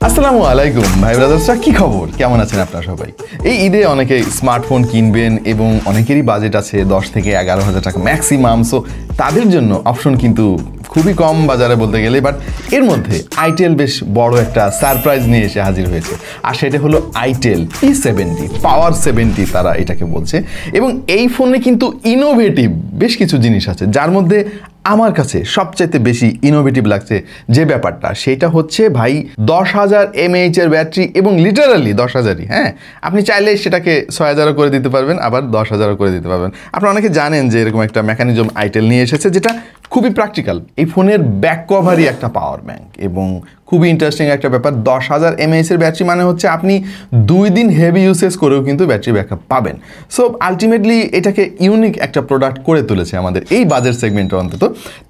আসসালামু আলাইকুম ভাই ব্রাদার্সরা, কি খবর? কেমন আছেন আপনারা সবাই? এই ঈদে অনেকে স্মার্টফোন কিনবেন এবং অনেকেরই বাজেট আছে 10 থেকে 11,000 টাকা ম্যাক্সিমাম। সো তাদের জন্য অপশন কিন্তু খুবই কম বাজারে বলতে গেলে, বাট এর মধ্যে আইটেল বেশ বড় একটা সারপ্রাইজ নিয়ে এসে হাজির হয়েছে, আর সেটা হলো আইটেল P70 পাওয়ার 70 তারা এটাকে বলছে। এবং এই ফোনে কিন্তু ইনোভেটিভ বেশ কিছু জিনিস আছে, যার মধ্যে আমার কাছে সবচাইতে বেশি ইনোভেটিভ লাগছে যে ব্যাপারটা, সেটা হচ্ছে ভাই 10,000 mAh এর ব্যাটারি, এবং লিটারালি 10,000ই। হ্যাঁ, আপনি চাইলে সেটাকে 6,000 করে দিতে পারবেন, আবার 10,000 করে দিতে পারবেন। আপনারা অনেকে জানেন যে এরকম একটা মেকানিজম আইটেল নিয়ে এসেছে, যেটা খুবই প্র্যাকটিক্যাল। এই ফোনের ব্যাক কভারই একটা পাওয়ার ব্যাংক, এবং খুবই ইন্টারেস্টিং একটা ব্যাপার। 10,000 mAh এর ব্যাটারি মানে হচ্ছে আপনি 2 দিন হেভি ইউসেজ করেও কিন্তু ব্যাটারি ব্যাকআপ পাবেন। সো আলটিমেটলি এটাকে ইউনিক একটা প্রোডাক্ট করে তুলেছে আমাদের এই বাজেট সেগমেন্টে অন্তত।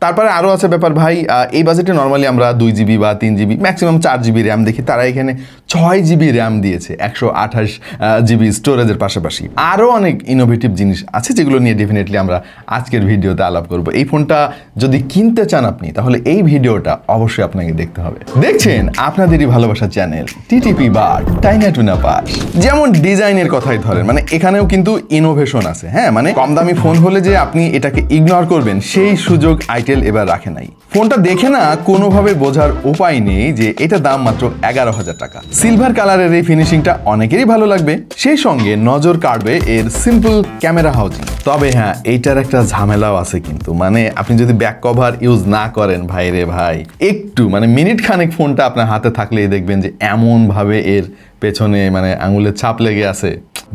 তারপরে আরও আছে ব্যাপার ভাই, এই বাজেটে নর্মালি আমরা 2GB বা 3GB ম্যাক্সিমাম 4GB র্যাম দেখি, তারা এখানে 6GB র্যাম দিয়েছে 128GB স্টোরেজের পাশাপাশি। আরও অনেক ইনোভেটিভ জিনিস আছে যেগুলো নিয়ে ডেফিনেটলি আমরা আজকের ভিডিওতে আলাপ করব। এই ফোনটা যদি কিনতে চান আপনি, তাহলে এই ভিডিওটা অবশ্যই আপনাকে দেখতে হবে। দেখছেন আপনাদেরই ভালোবাসার চ্যানেল টিটিপি বা টাইনা টুনা পাস। যেমন ডিজাইনের কথাই ধরেন, মানে এখানেও কিন্তু ইনোভেশন আছে। হ্যাঁ, মানে কম দামি ফোন হলে যে আপনি এটাকে ইগনোর করবেন সেই সুযোগ আইটেল এবার রাখে নাই। ফোনটা দেখে না কোনোভাবে বোঝার উপায় নেই যে এটা দাম মাত্র 11,000 টাকা। সিলভার কালারের এই ফিনিশিংটা অনেকেরই ভালো লাগবে, সেই সঙ্গে নজর কাড়বে এর সিম্পল ক্যামেরা হাউজিং। তবে হ্যাঁ, এইটার একটা ঝামেলাও আছে কিন্তু, মানে আপনি যদি ব্যাক কভার ইউজ না করেন ভাই রে ভাই, একটু মানে মিনিট খানেক ফোনটা আপনার হাতে থাকলেই দেখবেন যে এমনভাবে এর পেছনে মানে আঙুলের ছাপ লেগে আছে,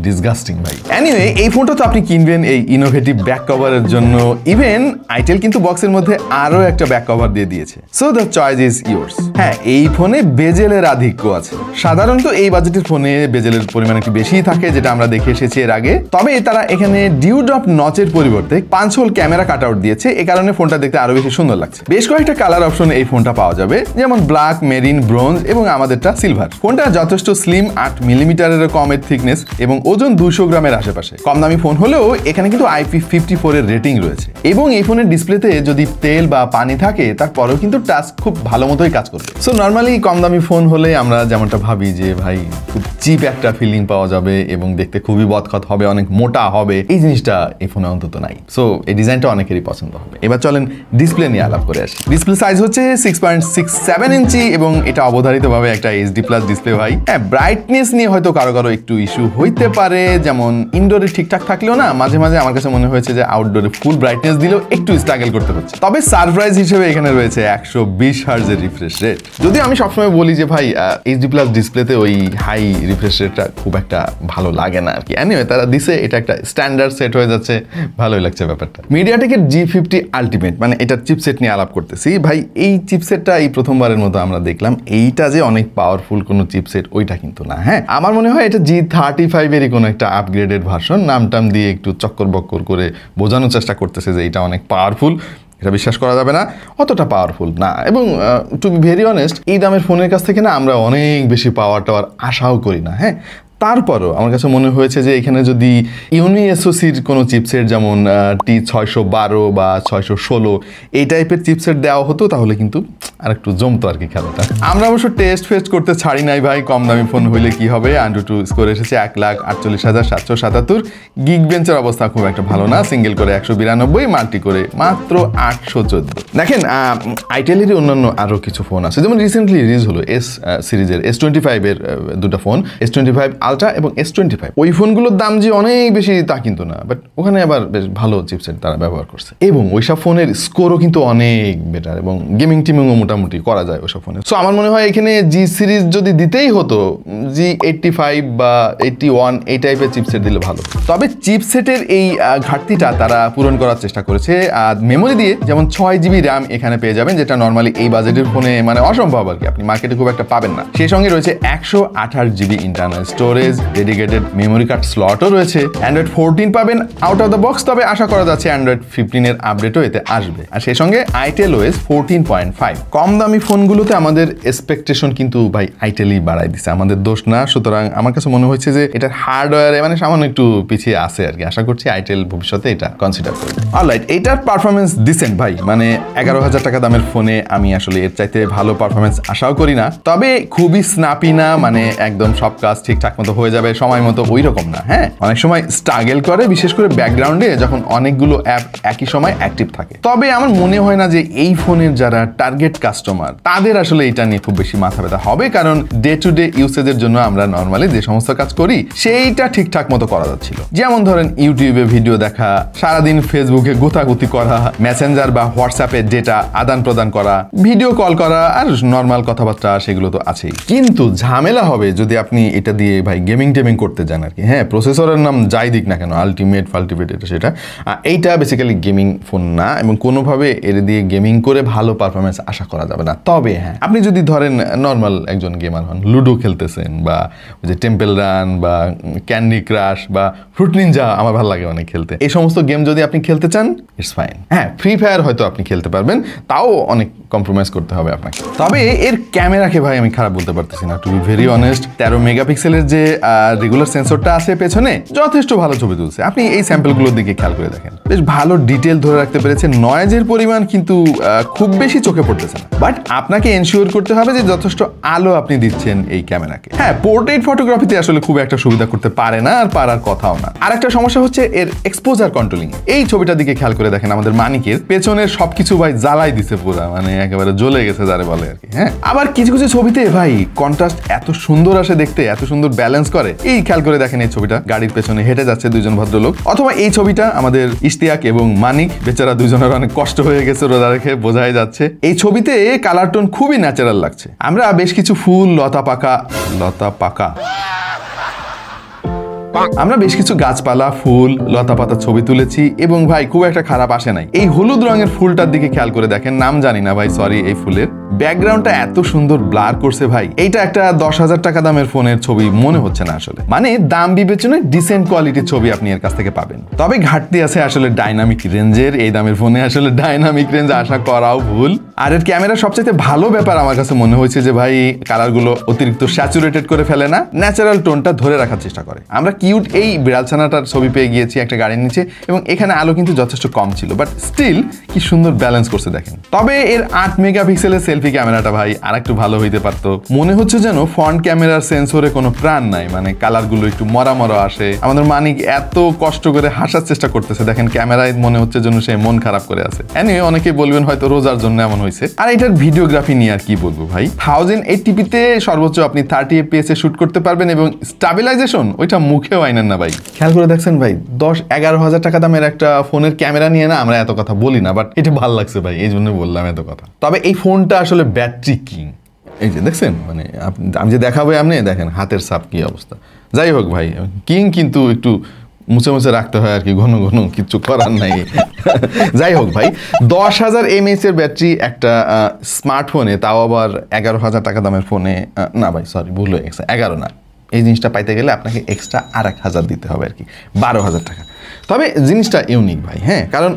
ডিসগাস্টিং ভাই। এনিওয়ে, এই ফোনটা তো আপনি কিনবেন এই ইনোভেটিভ ব্যাক কভারের জন্য। ইভেন আইটেল কিন্তু বক্সের মধ্যে আরও একটা ব্যাক কভার দিয়ে দিয়েছে। So the choice is yours. হ্যাঁ, এই ফোনে বেজেলের আধিক্য আছে। সাধারণত এই বাজেটের ফোনে বেজেলের পরিমাণ একটু বেশিই থাকে, যেটা আমরা দেখে এসেছি এর আগে। তবে তারা এখানে ডিউড্রপ নচের পরিবর্তে 5 হোল ক্যামেরা কাট আউট দিয়েছে, এ কারণে ফোনটা দেখতে আরো বেশি সুন্দর লাগছে। বেশ কয়েকটা কালার অপশন এই ফোনটা পাওয়া যাবে, যেমন ব্ল্যাক, মেরিন, ব্রোঞ্জ এবং আমাদেরটা সিলভার। ফোনটা যথেষ্ট স্লিম, 8 মিলিমিটারের কমের থিকনেস এবং ওজন 200 গ্রামের আশেপাশে। কম দামি ফোন হলেও এখানে কিন্তু IP54 এর রেটিং রয়েছে, এবং এই ফোনের ডিসপ্লেতে যদি তেল বা পানি থাকে তারপরেও কিন্তু টাচ খুব ভালো মতোই কাজ করবে। সো নর্মালি কম দামি ফোন হলে আমরা যেমনটা ভাবি যে ভাই খুব চিপ একটা ফিলিং পাওয়া যাবে এবং দেখতে খুবই বদখত হবে, অনেক মোটা হবে, এই জিনিসটা এই ফোনে অন্তত নাই। সো এই ডিজাইনটা অনেকেরই পছন্দ হবে। এবার চলেন ডিসপ্লে নিয়ে আলাপ করে আসি। ডিসপ্লে সাইজ হচ্ছে 6.67 ইঞ্চি, এবং এটা অবধারিতভাবে একটা HD+ ডিসপ্লে ভাই। হ্যাঁ, ব্রাইটনেস নিয়ে হয়তো কারো কারো একটু ইস্যু হইতে পারে, যেমন ইনডোরে ঠিকঠাক থাকলেও না মাঝে মাঝে আমার কাছে মনে হয়েছে যে আউটডোরে ফুল ব্রাইটনেস দিলেও একটু স্ট্রাগল করতে হচ্ছে। তবে সারপ্রাইজ হিসেবে এখানে রয়েছে 120 হার্জ এর রিফ্রেশ রেট। যদি আমি সবসময় বলি যে ভাই HD+ ডিসপ্লেতে ওই হাই রিফ্রেশ রেটটা খুব একটা ভালো লাগে না আর কি। এনিওয়ে, তারা দিছে, এটা একটা স্ট্যান্ডার্ড সেট হয়ে যাচ্ছে, ভালোই লাগছে ব্যাপারটা। মিডিয়াটেকের G50 আলটিমেট, মানে এটার চিপসেট নিয়ে আলাপ করতেছি ভাই। এই চিপসেটটা এই প্রথমবারের মতো আমরা দেখলাম। এইটা যে অনেক পাওয়ারফুল কোনো চিপসেট ওইটা কিন্তু না। হ্যাঁ, আমার মনে হয় এটা G35 এরই কোনো একটা আপগ্রেডেড ভার্সন। নামটাম দিয়ে একটু চক্কর বক্কর করে বোঝানোর চেষ্টা করতেছে যে এটা অনেক পাওয়ারফুল। এটা বিশ্বাস করা যাবে না, অতটা পাওয়ারফুল না। এবং টু বি ভেরি অনেস্ট, এই দামের ফোনের কাছ থেকে না আমরা অনেক বেশি পাওয়ার টাওয়ার আশাও করি না। হ্যাঁ, তারপরও আমার কাছে মনে হয়েছে যে এখানে যদি ইউনিএসওসির কোনো চিপসেট যেমন T612 বা 616 এই টাইপের চিপসেট দেওয়া হতো, তাহলে কিন্তু আর একটু জমতো আর কি খেলাটা। আমরা অবশ্য টেস্ট ফেস্ট করতে ছাড়ি নাই ভাই, কম দামি ফোন হইলে কি হবে। AnTuTu স্কোর এসেছে 1,48,714। গিগবেঞ্চের অবস্থা খুব একটা ভালো না, সিঙ্গেল করে 192, মাল্টি করে মাত্র 814। দেখেন, আইটেলেরই অন্যান্য আরও কিছু ফোন আছে, যেমন রিসেন্টলি রিলিজ হলো S সিরিজের S25 এর দুটো ফোন, S25 আলট্রা এবং S25। ওই ফোনগুলোর দাম যে অনেক বেশি তা কিন্তু না, বাট ওখানে আবার বেশ ভালো চিপসেট তারা ব্যবহার করছে, এবং ওইসব ফোনের স্কোরও কিন্তু অনেক বেটার, এবং গেমিং টিমিংও মোটামুটি করা যায় ওইসব ফোনে। সো আমার মনে হয় এখানে G সিরিজ যদি দিতেই হতো, G85 বা 81 এই টাইপের চিপসেট দিলে ভালো। তবে চিপসেটের এই ঘাটতিটা তারা পূরণ করার চেষ্টা করেছে। আর মেমোরি দিয়ে যেমন 6GB র্যাম এখানে পেয়ে যাবেন, যেটা নর্মালি এই বাজেটের ফোনে মানে অসম্ভব আর কি, আপনি মার্কেটে খুব একটা পাবেন না। সেই সঙ্গে রয়েছে 128GB internal storage, storage, dedicated memory card স্লটও রয়েছে। অ্যান্ড্রয়েড 14 পাবেন আউট অফ দ্য বক্স, তবে আশা করা যাচ্ছে অ্যান্ড্রয়েড 15 এর আপডেটও এতে আসবে। আর সেই সঙ্গে আইটেল ওএস 14.5। কম দামি ফোনগুলোতে আমাদের এক্সপেকটেশন কিন্তু ভাই আইটেলই বাড়াই দিচ্ছে, আমাদের দোষ না। সুতরাং আমার কাছে মনে হচ্ছে যে এটার হার্ডওয়্যারে মানে সামান্য একটু পিছিয়ে আছে আর কি। আশা করছি আইটেল ভবিষ্যতে এটা কনসিডার করবে। অলরাইট, এটার পারফরমেন্স ডিসেন্ট ভাই, মানে 11,000 টাকা দামের ফোনে আমি আসলে এর চাইতে ভালো পারফরমেন্স আশাও করি না। তবে খুবই স্ন্যাপি না, মানে একদম সব কাজ ঠিকঠাক মতো হয়ে যাবে সময় মতো, ওই রকম না। হ্যাঁ, অনেক সময় স্ট্রাগল করে, বিশেষ করে ব্যাকগ্রাউন্ডে যখন অনেকগুলো অ্যাপ একই সময় অ্যাক্টিভ থাকে। তবে আমার মনে হয় না যে এই ফোনের যারা টার্গেট কাস্টমার তাদের আসলে এটা নিয়ে খুব বেশি মাথা ব্যথা হবে, কারণ ডে টু ডে ইউসেজের জন্য আমরা নর্মালি যে সমস্ত কাজ করি সেইটা ঠিকঠাক মতো করা যাচ্ছিল। যেমন ধরেন ইউটিউবে ভিডিও দেখা, সারাদিন ফেসবুকে গোতাগুতি করা, মেসেঞ্জার বা হোয়াটসঅ্যাপে ডেটা আদান প্রদান করা, ভিডিও কল করা, আর নর্মাল কথাবার্তা সেগুলো তো আছেই। কিন্তু ঝামেলা হবে যদি আপনি এটা দিয়ে ভাই গেমিং টেমিং করতে যান আর কি। হ্যাঁ, প্রসেসরের নাম যাই দিক না কেন, আলটিমেট ফাল্টিমেট এটা সেটা, এইটা বেসিক্যালি গেমিং ফোন না, এবং কোনোভাবে এর দিয়ে গেমিং করে ভালো পারফরমেন্স আশা করা যাবে না। তবে হ্যাঁ, আপনি যদি ধরেন নর্মাল একজন গেমার হন, লুডো খেলতেছেন বা ওই যে টেম্পল রান বা ক্যান্ডি ক্রাশ বা ফ্রুট নিনজা আমার ভালো লাগে অনেক খেলতে, এই সমস্ত গেম যদি আপনি খেলতে চান ইটস ফাইন। হ্যাঁ, ফ্রি ফায়ার হয়তো আপনি খেলতে পারবেন, তাও অনেক কম্প্রোমাইজ করতে হবে আপনাকে। তবে এর ক্যামেরাকে ভাই আমি খারাপ বলতে পারতেছি না, টু বি ভেরি অনেস্ট। 13 মেগাপিক্সেলের যে রেগুলার সেন্সরটা আছে পেছনে, যথেষ্ট ভালো ছবি তুলছে। আপনি এই স্যাম্পলগুলোর দিকে খেয়াল করে দেখেন, বেশ ভালো ডিটেল ধরে রাখতে পেরেছে। নয়েজের পরিমাণ কিন্তু খুব বেশি চোখে পড়তেছে না, বাট আপনাকে এনশিওর করতে হবে যে যথেষ্ট আলো আপনি দিচ্ছেন এই ক্যামেরাকে। হ্যাঁ, পোর্ট্রেট ফটোগ্রাফিতে আসলে খুব একটা সুবিধা করতে পারে না, আর পারার কথাও না। আর একটা সমস্যা হচ্ছে এর এক্সপোজার কন্ট্রোলিং। এই ছবিটার দিকে খেয়াল করে দেখেন, আমাদের মানিকের পেছনের সবকিছু ভাই জ্বালাই দিছে পুরা, মানে একেবারে জ্বলে গেছে যারে বলে আর কি। হ্যাঁ, আবার কিছু কিছু ছবিতে ভাই কন্ট্রাস্ট এত সুন্দর আসে দেখতে, এত সুন্দর ব্যালেন্স করে। এই খেয়াল করে দেখেন এই ছবিটা, গাড়ির পেছনে হেঁটে যাচ্ছে দুইজন ভদ্রলোক। অথবা এই ছবিটা আমাদের ইশতিয়াক এবং মানিক, বেচারা দুজনের অনেক কষ্ট হয়ে গেছে, রোজা রেখে বোঝাই যাচ্ছে। এই ছবিতে কালার টোন খুবই ন্যাচারাল লাগছে। আমরা বেশ কিছু ফুল, আমরা বেশ কিছু গাছপালা, ফুল, লতা পাতা ছবি তুলেছি, এবং ভাই খুব একটা খারাপ আসে নাই। এই হলুদ রঙের ফুলটার দিকে খেয়াল করে দেখেন, নাম জানি না ভাই, সরি। এই ফুলের ব্যাকগ্রাউন্ডটা এত সুন্দর ব্লার করছে ভাই, এইটা একটা 10,000 টাকা দামের ফোনের ছবি মনে হচ্ছে না আসলে। মানে দাম বিবেচনায় ডিসেন্ট কোয়ালিটির ছবি আপনি এর কাছ থেকে পাবেন। তবে ঘাটতি আছে আসলে ডাইনামিক রেঞ্জের। এই দামের ফোনে আসলে ডাইনামিক রেঞ্জ আশা করাও ভুল। আর এর ক্যামেরা সবচেয়ে ভালো ব্যাপার আমার কাছে মনে হয়েছে যে ভাই কালারগুলো অতিরিক্ত স্যাচুরেটেড করে ফেলে না, ন্যাচারাল টোনটা ধরে রাখার চেষ্টা করে। আমরা কিউট এই বিড়ালছানাটার ছবি পেয়ে গিয়েছি একটা গাড়ির নিচে, এবং এখানে আলো কিন্তু যথেষ্ট কম ছিল, বাট স্টিল কি সুন্দর ব্যালেন্স করছে দেখেন। তবে এর 8 মেগাপিক্সেলের সেলফি ক্যামেরাটা ভাই আর একটু ভালো হইতে পারতো। মনে হচ্ছে যেন ফ্রন্ট ক্যামেরার সেন্সরে কোনো প্রাণ নাই, মানে কালারগুলো একটু মরা মরা আসে। আমাদের মানিক এত কষ্ট করে হাসার চেষ্টা করতেছে, দেখেন ক্যামেরায় মনে হচ্ছে যেন সে মন খারাপ করে আছে। এনিওয়ে, অনেকেই বলবেন হয়তো রোজার জন্য এমন হয়েছে। আর এটার ভিডিওগ্রাফি নিয়ে আর কি বলবো ভাই, 1080p-তে সর্বোচ্চ আপনি 30 fps এ শুট করতে পারবেন, এবং স্টাবিলাইজেশন ওইটা মুখেও আইনেন না ভাই। খেয়াল করে দেখছেন ভাই, 10-11 হাজার টাকা দামের একটা ফোনের ক্যামেরা নিয়ে না আমরা এত কথা বলি না, বাট এটা ভালো লাগছে ভাই, এই জন্য বললাম এত কথা। তবে এই ফোনটা আসলে ব্যাটারি কিং। এই যে দেখছেন, মানে আমি যে দেখাবো আপনি দেখেন হাতের ছাপ কি অবস্থা। যাই হোক ভাই, কিং কিন্তু একটু মুছে মুছে রাখতে হয় আর কি, ঘন ঘন কিচ্ছু করার নাই। যাই হোক ভাই, 10,000 mAh এর ব্যাটারি একটা স্মার্টফোনে, তাও আবার 11,000 টাকা দামের ফোনে, না ভাই সরি ভুল হয়ে গেছে, 11 না। এই জিনিসটা পাইতে গেলে আপনাকে এক্সট্রা 1,000 দিতে হবে আর কি, 12,000 টাকা। তবে জিনিসটা ইউনিক ভাই। হ্যাঁ, কারণ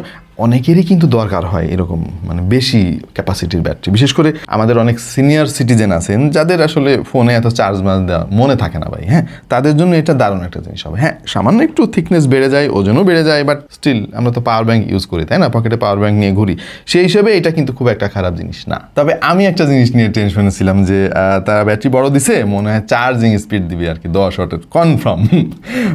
অনেকেরই কিন্তু দরকার হয় এরকম মানে বেশি ক্যাপাসিটির ব্যাটারি, বিশেষ করে আমাদের অনেক সিনিয়র সিটিজেন আছেন যাদের আসলে ফোনে এত চার্জ দেওয়া মনে থাকে না ভাই। হ্যাঁ, তাদের জন্য এটা দারুণ একটা জিনিস হবে। হ্যাঁ, সামান্য একটু থিকনেস বেড়ে যায়, ওজনও বেড়ে যায়, বাট স্টিল আমরা তো পাওয়ার ব্যাংক ইউজ করি, তাই না? পকেটে পাওয়ার ব্যাংক নিয়ে ঘুরি, সেই হিসেবে এটা কিন্তু খুব একটা খারাপ জিনিস না। তবে আমি একটা জিনিস নিয়ে টেনশনে ছিলাম যে তারা ব্যাটারি বড় দিছে, মনে হয় চার্জিং স্পিড দিবে আর কি 10 ওয়াটের কনফার্ম,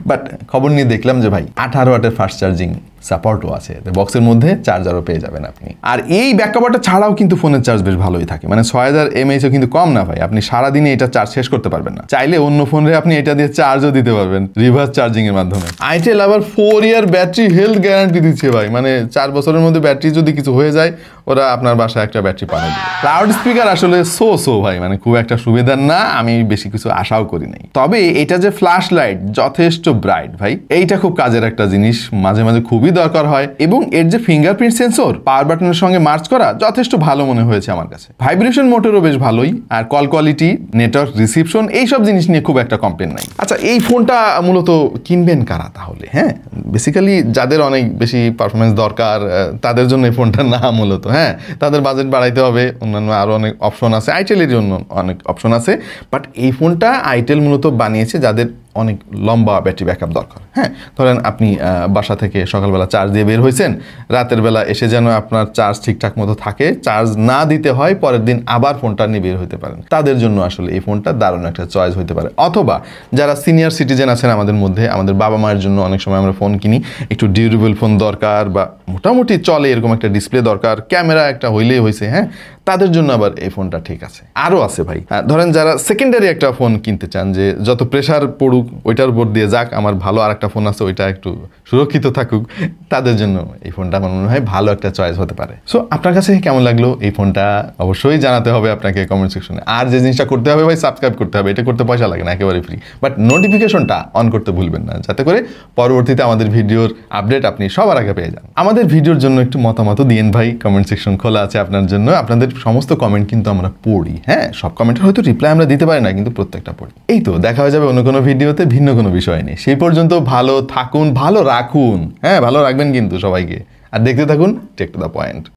বাট খবর নিয়ে দেখলাম যে ভাই 18 ওয়াটের ফাস্ট চার্জিং সাপোর্টও আছে, বক্সের মধ্যে চার্জারও পেয়ে যাবেন আপনি। আর এই ব্যাকআপটা ছাড়াও কিন্তু ফোনের চার্জ বেশ ভালোই থাকে, মানে 6000 mAh কিন্তু কম না ভাই। আপনি সারাদিনে এটা চার্জ শেষ করতে পারবেন না, চাইলে অন্য ফোনে আপনি এটা দিয়ে চার্জও দিতে পারবেন রিভার্স চার্জিং এর মাধ্যমে। আইটেল আবার 4 ইয়ার ব্যাটারি হেলথ গ্যারান্টি দিচ্ছে ভাই, মানে 4 বছরের মধ্যে ব্যাটারি যদি কিছু হয়ে যায় ওরা আপনার বাসায় একটা ব্যাটারি পাঠিয়ে দিবে। লাউড স্পিকার আসলে সো ভাই, মানে খুব একটা সুবিধার না, আমি বেশি কিছু আশাও করি নাই। তবে এটা যে ফ্ল্যাশ লাইট যথেষ্ট ব্রাইট ভাই, এইটা খুব কাজের একটা জিনিস, মাঝে মাঝে খুবই দরকার হয়। এবং এর যে ফিঙ্গারপ্রিন্ট সেন্সর পাওয়ার বাটনের সঙ্গে মার্চ করা যথেষ্ট ভালো মনে হয়েছে আমার কাছে। ভাইব্রেশন মোটরও বেশ ভালোই, আর কল কোয়ালিটি, নেটওয়ার্ক রিসিপশন, এইসব জিনিস নিয়ে খুব একটা কমপ্লেন নাই। আচ্ছা, এই ফোনটা মূলত কিনবেন কারা তাহলে? হ্যাঁ, বেসিক্যালি যাদের অনেক বেশি পারফরমেন্স দরকার তাদের জন্য এই ফোনটা না মূলত। হ্যাঁ, তাদের বাজেট বাড়াইতে হবে, অন্যান্য আরও অনেক অপশন আছে, আইটেলের জন্য অনেক অপশন আছে। বাট এই ফোনটা আইটেল মূলত বানিয়েছে যাদের অনেক লম্বা ব্যাটারি ব্যাকআপ দরকার। হ্যাঁ, ধরেন আপনি বাসা থেকে সকালবেলা চার্জ দিয়ে বের হয়েছেন, রাতের বেলা এসে যেন আপনার চার্জ ঠিকঠাক মতো থাকে, চার্জ না দিতে হয়, পরের দিন আবার ফোনটা নিয়ে বের হতে পারেন, তাদের জন্য আসলে এই ফোনটা দারুণ একটা চয়েস হতে পারে। অথবা যারা সিনিয়র সিটিজেন আছেন আমাদের মধ্যে, আমাদের বাবা মায়ের জন্য অনেক সময় আমরা ফোন কিনি, একটু ডিউরেবল ফোন দরকার বা মোটামুটি চলে এরকম একটা ডিসপ্লে দরকার, ক্যামেরা একটা হইলেই হয়েছে, হ্যাঁ, তাদের জন্য আবার এই ফোনটা ঠিক আছে। আরও আছে ভাই, ধরেন যারা সেকেন্ডারি একটা ফোন কিনতে চান, যে যত প্রেশার পড়ুক ওইটার উপর দিয়ে যাক, আমার ভালো আর একটা ফোন আছে ওইটা একটু সুরক্ষিত থাকুক, তাদের জন্য এই ফোনটা আমার মনে হয় ভালো একটা চয়েস হতে পারে। সো আপনার কাছে কেমন লাগলো এই ফোনটা অবশ্যই জানাতে হবে আপনাকে কমেন্ট সেকশনে। আর যে জিনিসটা করতে হবে ভাই, সাবস্ক্রাইব করতে হবে, এটা করতে পয়সা লাগে না, একেবারে ফ্রি। বাট নোটিফিকেশনটা অন করতে ভুলবেন না, যাতে করে পরবর্তীতে আমাদের ভিডিওর আপডেট আপনি সবার আগে পেয়ে যান। আমাদের ভিডিওর জন্য একটু মতামত দিয়েন ভাই, কমেন্ট সেকশন খোলা আছে আপনার জন্য। আপনাদের সমস্ত কমেন্ট কিন্তু আমরা পড়ি। হ্যাঁ, সব কমেন্টের হয়তো রিপ্লাই আমরা দিতে পারি না, কিন্তু প্রত্যেকটা পড়ি। এই তো, দেখা হয়ে যাবে অন্য কোনো ভিডিওতে ভিন্ন কোনো বিষয় নেই। সেই পর্যন্ত ভালো থাকুন, ভালো রাখুন। হ্যাঁ, ভালো রাখবেন কিন্তু সবাইকে, আর দেখতে থাকুন টেক টু দ্য পয়েন্ট।